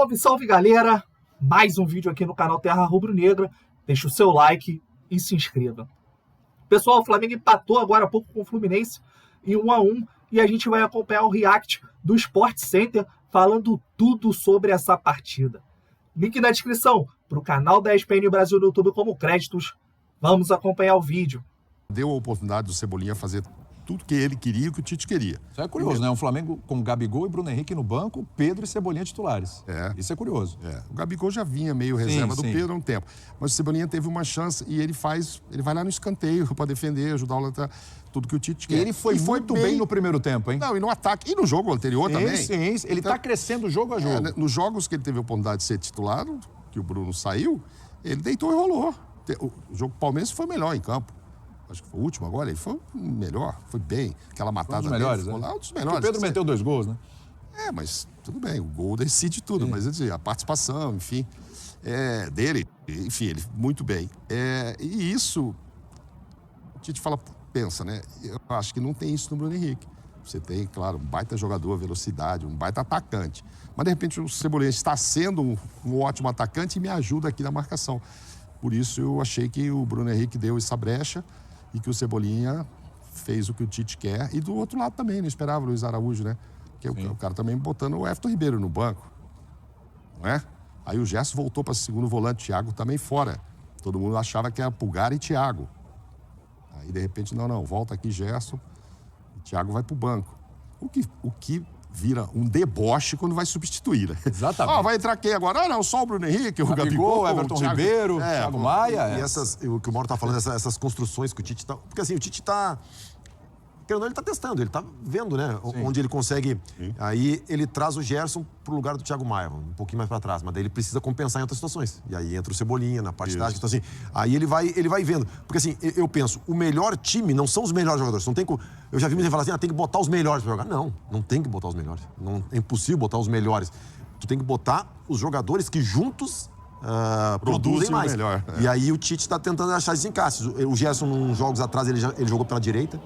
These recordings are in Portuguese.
Salve, salve, galera! Mais um vídeo aqui no canal Terra Rubro-Negra. Deixa o seu like e se inscreva. Pessoal, o Flamengo empatou agora há pouco com o Fluminense em 1-1 e a gente vai acompanhar o react do Sport Center falando tudo sobre essa partida. Link na descrição para o canal da ESPN Brasil no YouTube como créditos. Vamos acompanhar o vídeo. Deu a oportunidade do Cebolinha fazer tudo que ele queria e que o Tite queria. Isso é curioso, né? Um Flamengo com Gabigol e Bruno Henrique no banco, Pedro e Cebolinha titulares. Isso é curioso. O Gabigol já vinha meio reserva do sim. Pedro há um tempo. Mas o Cebolinha teve uma chance e ele vai lá no escanteio para defender, ajudar o lateral, tudo que o Tite quer. E ele foi muito bem no primeiro tempo, hein? Não, e no ataque. E no jogo anterior também. Sim, ele está crescendo jogo a jogo. Nos jogos que ele teve a oportunidade de ser titular, que o Bruno saiu, ele deitou e rolou. O jogo do Palmeiras foi melhor em campo. Acho que foi o último agora, ele foi melhor, foi bem. Aquela matada um dos melhores, dele, né? Um dos melhores. O Pedro meteu 2 gols, né? Mas tudo bem, o gol decide tudo, mas a participação, enfim, dele, enfim, ele muito bem. E isso, o Tite fala, pensa, né? Eu acho que não tem isso no Bruno Henrique. Você tem, claro, um baita jogador, velocidade, um baita atacante. Mas, de repente, o Cebolinha está sendo um ótimo atacante e me ajuda aqui na marcação. Por isso, eu achei que o Bruno Henrique deu essa brecha e que o Cebolinha fez o que o Tite quer. E do outro lado também, não esperava o Luiz Araújo, né? Porque o cara também botando o Everton Ribeiro no banco, não é? Aí o Gerson voltou para o segundo volante, Thiago também fora. Todo mundo achava que era Pulgar e Thiago. Aí, de repente, não, volta aqui Gerson e Thiago vai para o banco. O que vira um deboche quando vai substituir, né? Exatamente. Vai entrar quem agora? Não, só o Bruno Henrique, o Gabigol, Everton Ribeiro, Thiago Maia. E o que o Mauro tá falando, essas construções que o Tite tá... Porque assim, o Tite tá... Querendo ou não, ele tá testando, ele tá vendo, né? Sim. Onde ele consegue... Sim. Aí ele traz o Gerson pro lugar do Thiago Maia, um pouquinho mais para trás, mas daí ele precisa compensar em outras situações. E aí entra o Cebolinha na parte tática, então assim, aí ele vai vendo. Porque assim, eu penso, o melhor time não são os melhores jogadores, não tem como... Eu já vi muita gente falar assim, tem que botar os melhores para jogar. Não tem que botar os melhores. Não, é impossível botar os melhores. Tu tem que botar os jogadores que juntos produzem mais. Melhor. E aí o Tite tá tentando achar esses encaixes. O Gerson, uns jogos atrás, ele jogou pela direita.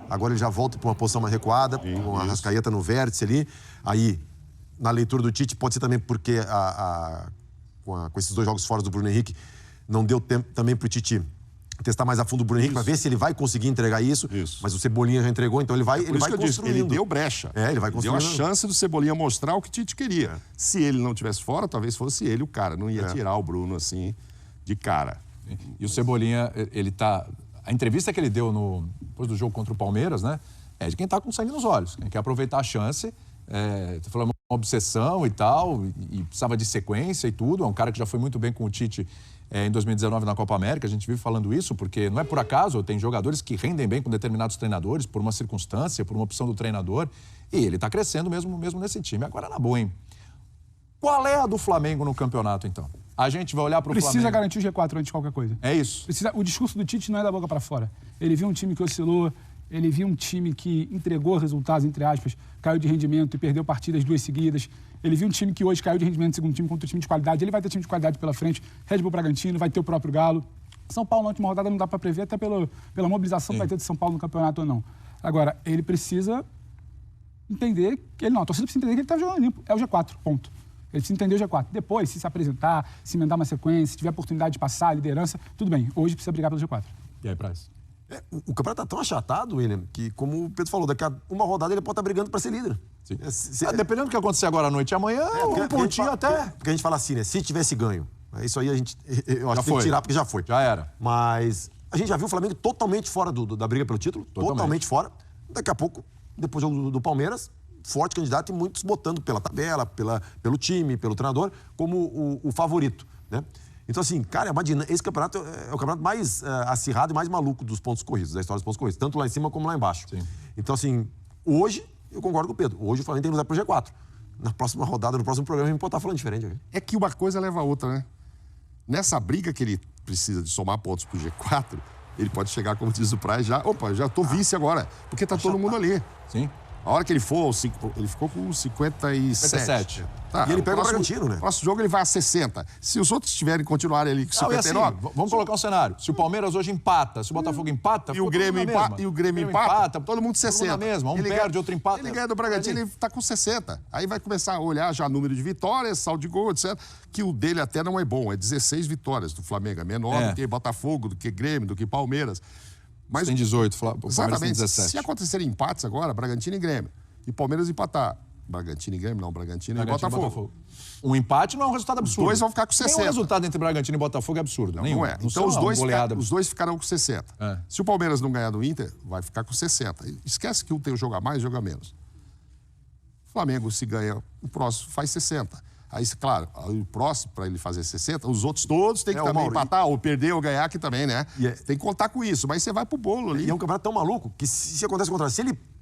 Agora ele já volta para uma posição mais recuada, com a Arrascaeta no vértice ali. Aí, na leitura do Tite, pode ser também porque com esses 2 jogos fora do Bruno Henrique, não deu tempo também para o Tite testar mais a fundo o Bruno Henrique, para ver se ele vai conseguir entregar isso. Mas o Cebolinha já entregou, então ele vai construindo. Ele deu brecha. Ele vai construindo. Deu a chance do Cebolinha mostrar o que o Tite queria. Se ele não tivesse fora, talvez fosse ele o cara. Não ia tirar o Bruno assim, de cara. E o Cebolinha, ele tá... A entrevista que ele deu depois do jogo contra o Palmeiras, né? É de quem tá com sangue nos olhos, quem quer aproveitar a chance. Você falou uma obsessão e tal, e precisava de sequência e tudo. É um cara que já foi muito bem com o Tite em 2019 na Copa América. A gente vive falando isso porque não é por acaso, tem jogadores que rendem bem com determinados treinadores, por uma circunstância, por uma opção do treinador. E ele tá crescendo mesmo nesse time. Agora, na boa, hein? Qual é a do Flamengo no campeonato, então? A gente vai olhar para o Flamengo... Precisa garantir o G4 antes de qualquer coisa. É isso. O discurso do Tite não é da boca para fora. Ele viu um time que oscilou, ele viu um time que entregou resultados, entre aspas, caiu de rendimento e perdeu partidas 2 seguidas. Ele viu um time que hoje caiu de rendimento no segundo time contra o time de qualidade. Ele vai ter time de qualidade pela frente. Red Bull Bragantino, vai ter o próprio Galo. São Paulo na última rodada não dá para prever, até pela mobilização que vai ter de São Paulo no campeonato ou não. Agora, ele precisa entender que a torcida precisa entender que ele está jogando limpo. É o G4, ponto. Ele precisa entender o G4. Depois, se apresentar, se emendar uma sequência, se tiver oportunidade de passar a liderança, tudo bem. Hoje precisa brigar pelo G4. E aí, Praz? O campeonato tá tão achatado, William, que, como o Pedro falou, daqui a uma rodada ele pode estar brigando para ser líder. Sim. Dependendo do que acontecer agora à noite e amanhã, um pontinho até... Porque a gente fala assim, né? Se tivesse ganho, isso aí eu acho que tem que tirar, porque já foi. Já era. Mas a gente já viu o Flamengo totalmente fora da briga pelo título. Totalmente fora. Daqui a pouco, depois do Palmeiras... forte candidato e muitos botando pela tabela, pelo time, pelo treinador, como o favorito, né? Então, assim, cara, esse campeonato é o campeonato mais acirrado e mais maluco dos pontos corridos, da história dos pontos corridos, tanto lá em cima como lá embaixo. Sim. Então, assim, hoje, eu concordo com o Pedro, hoje o Flamengo tem que usar pro G4. Na próxima rodada, no próximo programa, a gente pode estar falando diferente. Viu? É que uma coisa leva a outra, né? Nessa briga que ele precisa de somar pontos pro G4, ele pode chegar, como diz o Praz, já tô vice agora, porque tá todo mundo ali. Sim. A hora que ele for, ele ficou com 57. 57. Tá, E ele pega o próximo- Bragantino, né? Próximo jogo ele vai a 60. Se os outros continuarem ali com Não, e 59... assim, vamos colocar um cenário. Se o Palmeiras hoje empata, se o Botafogo empata, E ficou o Grêmio todo mundo na empata, mesma. e o Grêmio empata, todo mundo 60. na mesma. Um Ele perde, ganha- outro empata. Ele ganha do Bragantino, ele tá com 60. Aí vai começar a olhar já número de vitórias, saldo de gol, etc. Que o dele até não é bom, é 16 vitórias do Flamengo. É menor É. do que Botafogo, do que Grêmio, do que Palmeiras. Mas Tem 18, o Palmeiras tem exatamente, 17. se acontecerem empates agora, Bragantino e Grêmio, e Palmeiras empatar, Bragantino e Grêmio, não, Bragantino e Botafogo. Um empate não é um resultado absurdo. dois vão ficar com 60. Nenhum resultado entre Bragantino e Botafogo é absurdo. Nenhum. Não é. Não Então são goleada. os dois ficarão com 60. É. Se o Palmeiras não ganhar do Inter, vai ficar com 60. Esquece que um tem o jogo a mais, jogo a menos. O Flamengo, se ganha, o próximo faz 60. Aí, claro, o próximo, para ele fazer 60, os outros todos têm que É, também Mauro, empatar, ou perder ou ganhar aqui também, né? E é- Tem que contar com isso, mas você vai pro bolo ali. E é um campeonato tão maluco que se acontece o contrário,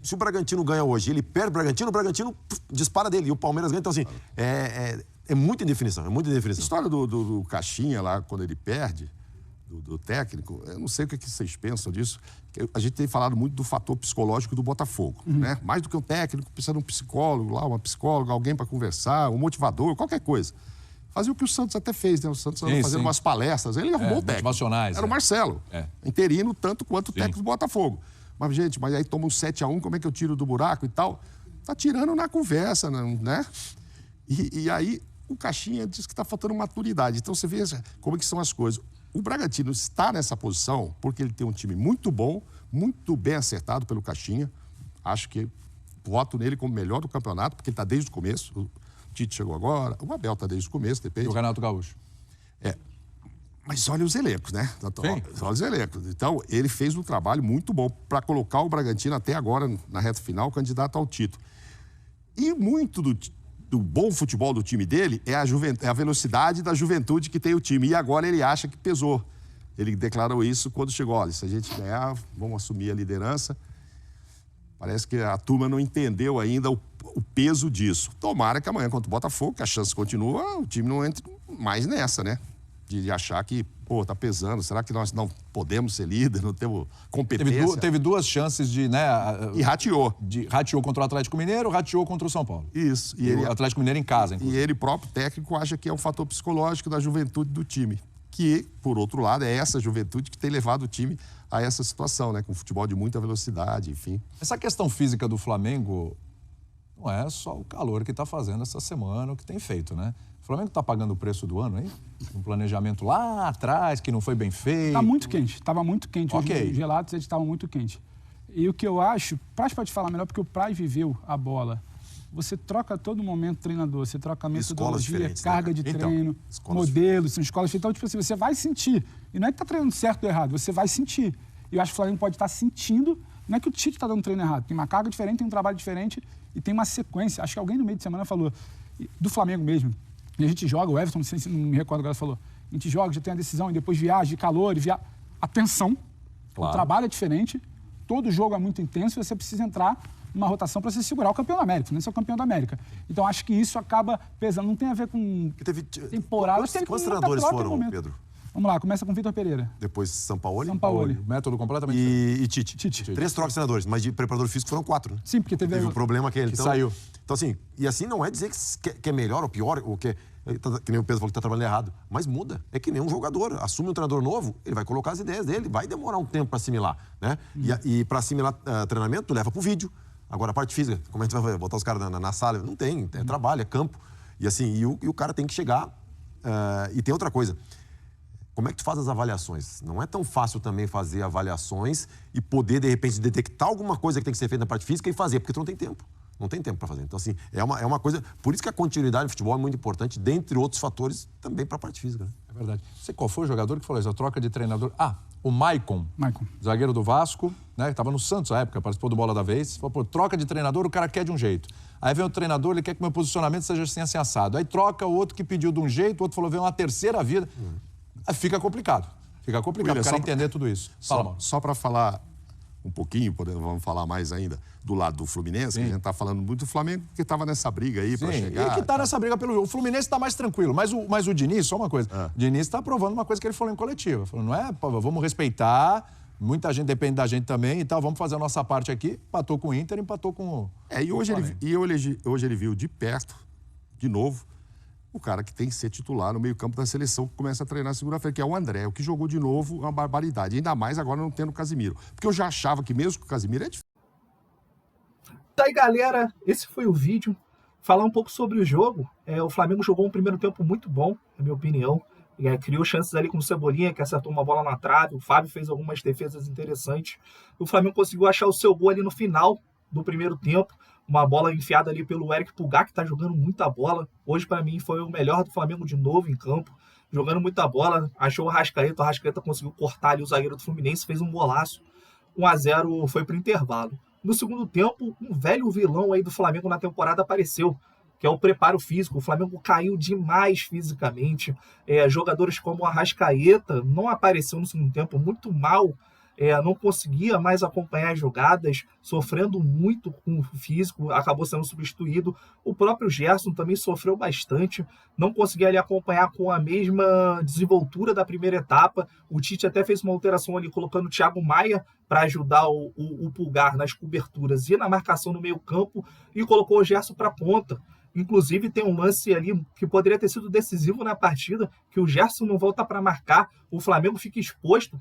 se o Bragantino ganha hoje, ele perde o Bragantino dispara dele. E o Palmeiras ganha. Então, assim, é muita indefinição, é muita A indefinição. história do Caixinha lá, quando ele perde, do técnico, eu não sei o que vocês pensam disso. A gente tem falado muito do fator psicológico do Botafogo, né? Mais do que um técnico, precisa de um psicólogo lá, uma psicóloga, alguém para conversar, um motivador, qualquer coisa. Fazia o que o Santos até fez, né? O Santos andou fazendo umas palestras, ele arrumou o técnico. motivacionais, Era o Marcelo, interino tanto quanto o técnico do Botafogo. Mas, gente, aí toma um 7-1, como é que eu tiro do buraco e tal? Tá tirando na conversa, né? E aí o Caixinha diz que está faltando maturidade. Então você vê como é que são as coisas. O Bragantino está nessa posição porque ele tem um time muito bom, muito bem acertado pelo Caixinha. Acho que voto nele como melhor do campeonato, porque ele está desde o começo. O Tite chegou agora, o Abel está desde o começo, depende. E o Renato Gaúcho. Mas olha os elencos, né? Olha os elencos. Então, ele fez um trabalho muito bom para colocar o Bragantino até agora, na reta final, candidato ao título. E muito do bom futebol do time dele é a velocidade da juventude que tem o time. E agora ele acha que pesou. Ele declarou isso quando chegou. Olha, se a gente ganhar, vamos assumir a liderança. Parece que a turma não entendeu ainda o peso disso. Tomara que amanhã, contra o Botafogo, que a chance continua, o time não entre mais nessa, né? De achar que, pô, tá pesando. Será que nós não podemos ser líder, não temos competência? Teve duas chances de, né? E rateou. Rateou contra o Atlético Mineiro, rateou contra o São Paulo. Isso. E o Atlético Mineiro em casa, E inclusive. ele próprio, técnico, acha que é um fator psicológico da juventude do time. Que, por outro lado, é essa juventude que tem levado o time a essa situação, né? Com futebol de muita velocidade, enfim. Essa questão física do Flamengo não é só o calor que está fazendo essa semana, o que tem feito, né? O Flamengo está pagando o preço do ano, hein? Um planejamento lá atrás, que não foi bem feito. Está muito quente, estava muito quente. Ok. Os relatos eles estavam muito quentes. E o que eu acho, Praz pode falar melhor, porque o Praz viveu a bola. Você troca a todo momento treinador, você troca metodologia, diferentes, carga né, de cara? treino, Escolas modelos, são escolas. Então, tipo assim, você vai sentir. E não é que está treinando certo ou errado, você vai sentir. E eu acho que o Flamengo pode estar sentindo, não é que o Tite está dando treino errado, tem uma carga diferente, tem um trabalho diferente e tem uma sequência. Acho que alguém no meio de semana falou, do Flamengo mesmo, e a gente joga, o Everton, não me recordo agora, falou, a gente joga, já tem a decisão, e depois viagem, calor, atenção, Claro. o trabalho é diferente, todo jogo é muito intenso e você precisa entrar numa rotação para você segurar o campeão da América, não é ser o campeão da América. Então, acho que isso acaba pesando, não tem a ver com temporada. Quantos treinadores foram, Pedro? Vamos lá, começa com Vitor Pereira. Depois Sampaoli Sampaoli. O método completamente diferente. e Tite. Tite. 3 trocas de treinadores, mas de preparador físico foram 4, né? Sim, porque teve um problema que ele saiu. Então, assim, e assim não é dizer que é melhor ou pior, ou que nem o Pedro falou que está trabalhando errado, mas muda. É que nem um jogador. Assume um treinador novo, ele vai colocar as ideias dele, vai demorar um tempo para assimilar, né? E para assimilar treinamento, tu leva pro vídeo. Agora, a parte física, como a gente vai botar os caras na sala? Não tem, é trabalho, é campo. E assim, e o cara tem que chegar. E tem outra coisa. Como é que tu faz as avaliações? Não é tão fácil também fazer avaliações e poder, de repente, detectar alguma coisa que tem que ser feita na parte física e fazer, porque tu não tem tempo. Não tem tempo para fazer. Então, assim, é uma coisa... Por isso que a continuidade no futebol é muito importante, dentre outros fatores, também para a parte física. Né? É verdade. Não sei qual foi o jogador que falou isso, a troca de treinador. O Maicon. Maicon. Zagueiro do Vasco, né? Que estava no Santos na época, participou do Bola da Vez. Falou, pô, troca de treinador, o cara quer de um jeito. Aí vem o treinador, ele quer que o meu posicionamento seja assim assado. Aí troca o outro que pediu de um jeito, o outro falou, vem uma terceira vida. Aí fica complicado. Fica complicado o cara entender tudo isso. Fala, Mauro. Só para falar um pouquinho, vamos falar mais ainda, do lado do Fluminense, que a gente está falando muito do Flamengo, que estava nessa briga aí para chegar. E que está nessa briga pelo jogo. O Fluminense está mais tranquilo, mas o Diniz, só uma coisa, o Diniz está provando uma coisa que ele falou em coletiva. Falou, não é, pô, vamos respeitar muita gente depende da gente também e tal, vamos fazer a nossa parte aqui. Empatou com o Inter, empatou com o... E hoje ele viu de perto, de novo, o cara que tem que ser titular no meio-campo da seleção, que começa a treinar segunda-feira, que é o André, o que jogou de novo uma barbaridade. Ainda mais agora não tendo o Casimiro. Porque eu já achava que mesmo com o Casimiro é difícil. Tá aí, galera, esse foi o vídeo. Falar um pouco sobre o jogo. O Flamengo jogou um primeiro tempo muito bom, na minha opinião. Criou chances ali com o Cebolinha, que acertou uma bola na trave. O Fábio fez algumas defesas interessantes. O Flamengo conseguiu achar o seu gol ali no final do primeiro tempo. Uma bola enfiada ali pelo Eric Pulgar, que tá jogando muita bola. Hoje, para mim, foi o melhor do Flamengo de novo em campo. Jogando muita bola. Achou o Arrascaeta conseguiu cortar ali o zagueiro do Fluminense, fez um golaço. 1-0 foi pro intervalo. No segundo tempo, um velho vilão aí do Flamengo na temporada apareceu, que é o preparo físico. O Flamengo caiu demais fisicamente. Jogadores como o Arrascaeta não apareceu no segundo tempo, muito mal. Não conseguia mais acompanhar as jogadas, sofrendo muito com o físico, acabou sendo substituído. O próprio Gerson também sofreu bastante, não conseguia ali acompanhar com a mesma desenvoltura da primeira etapa. O Tite até fez uma alteração ali, colocando o Thiago Maia para ajudar o Pulgar nas coberturas e na marcação no meio campo, e colocou o Gerson para a ponta. Inclusive tem um lance ali que poderia ter sido decisivo na partida, que o Gerson não volta para marcar, o Flamengo fica exposto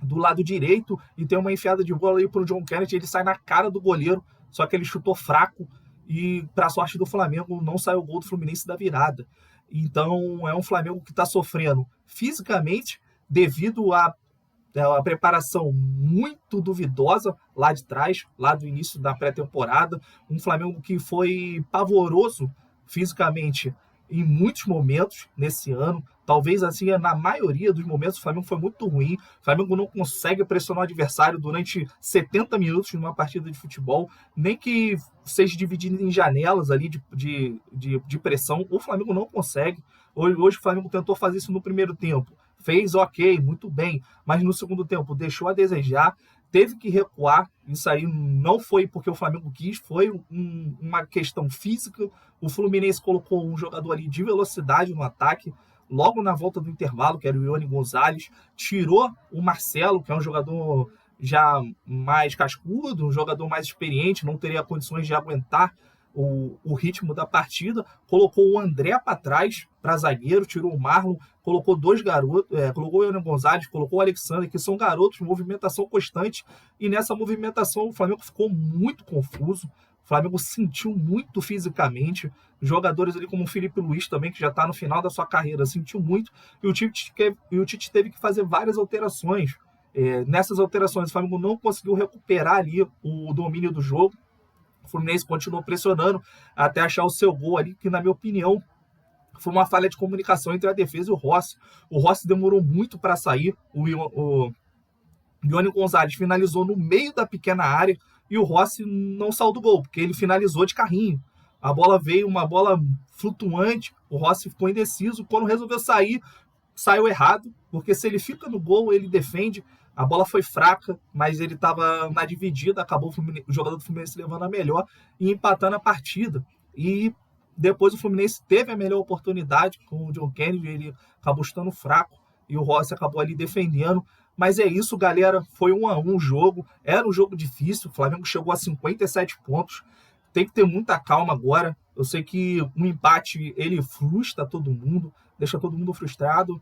do lado direito e tem uma enfiada de bola aí pro John Kennedy, ele sai na cara do goleiro, só que ele chutou fraco e, para sorte do Flamengo, não saiu o gol do Fluminense da virada. Então é um Flamengo que está sofrendo fisicamente devido à preparação muito duvidosa lá de trás, lá do início da pré-temporada. Um Flamengo que foi pavoroso fisicamente em muitos momentos nesse ano. Talvez assim, na maioria dos momentos, o Flamengo foi muito ruim. O Flamengo não consegue pressionar o adversário durante 70 minutos numa partida de futebol, nem que seja dividido em janelas ali de pressão. O Flamengo não consegue. Hoje o Flamengo tentou fazer isso no primeiro tempo. Fez ok, muito bem, mas no segundo tempo deixou a desejar, teve que recuar. Isso aí não foi porque o Flamengo quis, foi uma questão física. O Fluminense colocou um jogador ali de velocidade no ataque, logo na volta do intervalo, que era o Ione Gonzalez, tirou o Marcelo, que é um jogador já mais cascudo, um jogador mais experiente, não teria condições de aguentar o ritmo da partida, colocou o André para trás, para zagueiro, tirou o Marlon, colocou dois garotos, colocou o Ione Gonzalez, colocou o Alexandre, que são garotos de movimentação constante, e nessa movimentação o Flamengo ficou muito confuso. O Flamengo sentiu muito fisicamente. Jogadores ali como o Felipe Luiz também, que já está no final da sua carreira, sentiu muito. E o Tite teve que fazer várias alterações. Nessas alterações, o Flamengo não conseguiu recuperar ali o domínio do jogo. O Fluminense continuou pressionando até achar o seu gol ali, que na minha opinião foi uma falha de comunicação entre a defesa e o Rossi. O Rossi demorou muito para sair. O Ione Gonzalez finalizou no meio da pequena área e o Rossi não saiu do gol, porque ele finalizou de carrinho. A bola veio, uma bola flutuante, o Rossi ficou indeciso. Quando resolveu sair, saiu errado, porque se ele fica no gol, ele defende. A bola foi fraca, mas ele estava na dividida, acabou o jogador do Fluminense levando a melhor e empatando a partida. E depois o Fluminense teve a melhor oportunidade com o John Kennedy, ele acabou chutando fraco e o Rossi acabou ali defendendo. Mas é isso, galera, foi 1-1 o jogo, era um jogo difícil, o Flamengo chegou a 57 pontos, tem que ter muita calma agora. Eu sei que um empate, ele frustra todo mundo, deixa todo mundo frustrado.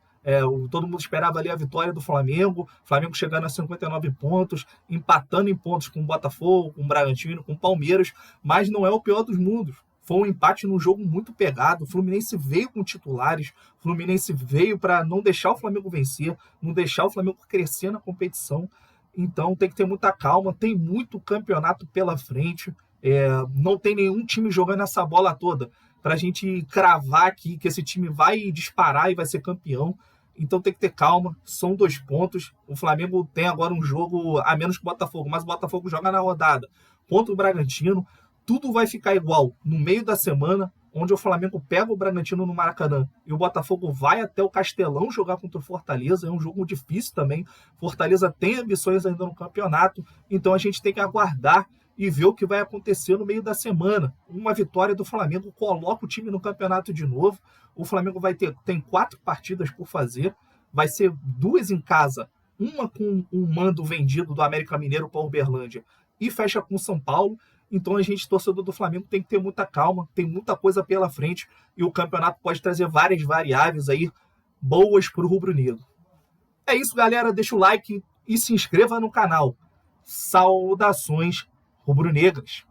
Todo mundo esperava ali a vitória do Flamengo, o Flamengo chegando a 59 pontos, empatando em pontos com o Botafogo, com o Bragantino, com o Palmeiras, mas não é o pior dos mundos. Foi um empate num jogo muito pegado. O Fluminense veio com titulares, o Fluminense veio para não deixar o Flamengo vencer, não deixar o Flamengo crescer na competição. Então tem que ter muita calma, tem muito campeonato pela frente, não tem nenhum time jogando essa bola toda para a gente cravar aqui que esse time vai disparar e vai ser campeão. Então tem que ter calma, são 2 pontos. O Flamengo tem agora um jogo a menos que o Botafogo, mas o Botafogo joga na rodada contra o Bragantino. Tudo vai ficar igual no meio da semana, onde o Flamengo pega o Bragantino no Maracanã e o Botafogo vai até o Castelão jogar contra o Fortaleza. É um jogo difícil também. Fortaleza tem ambições ainda no campeonato, então a gente tem que aguardar e ver o que vai acontecer no meio da semana. Uma vitória do Flamengo coloca o time no campeonato de novo. O Flamengo tem 4 partidas por fazer, vai ser 2 em casa uma com um mando vendido do América Mineiro para Uberlândia e fecha com São Paulo. Então a gente, torcedor do Flamengo, tem que ter muita calma, tem muita coisa pela frente e o campeonato pode trazer várias variáveis aí boas para o rubro-negro. É isso, galera. Deixa o like e se inscreva no canal. Saudações rubro-negras.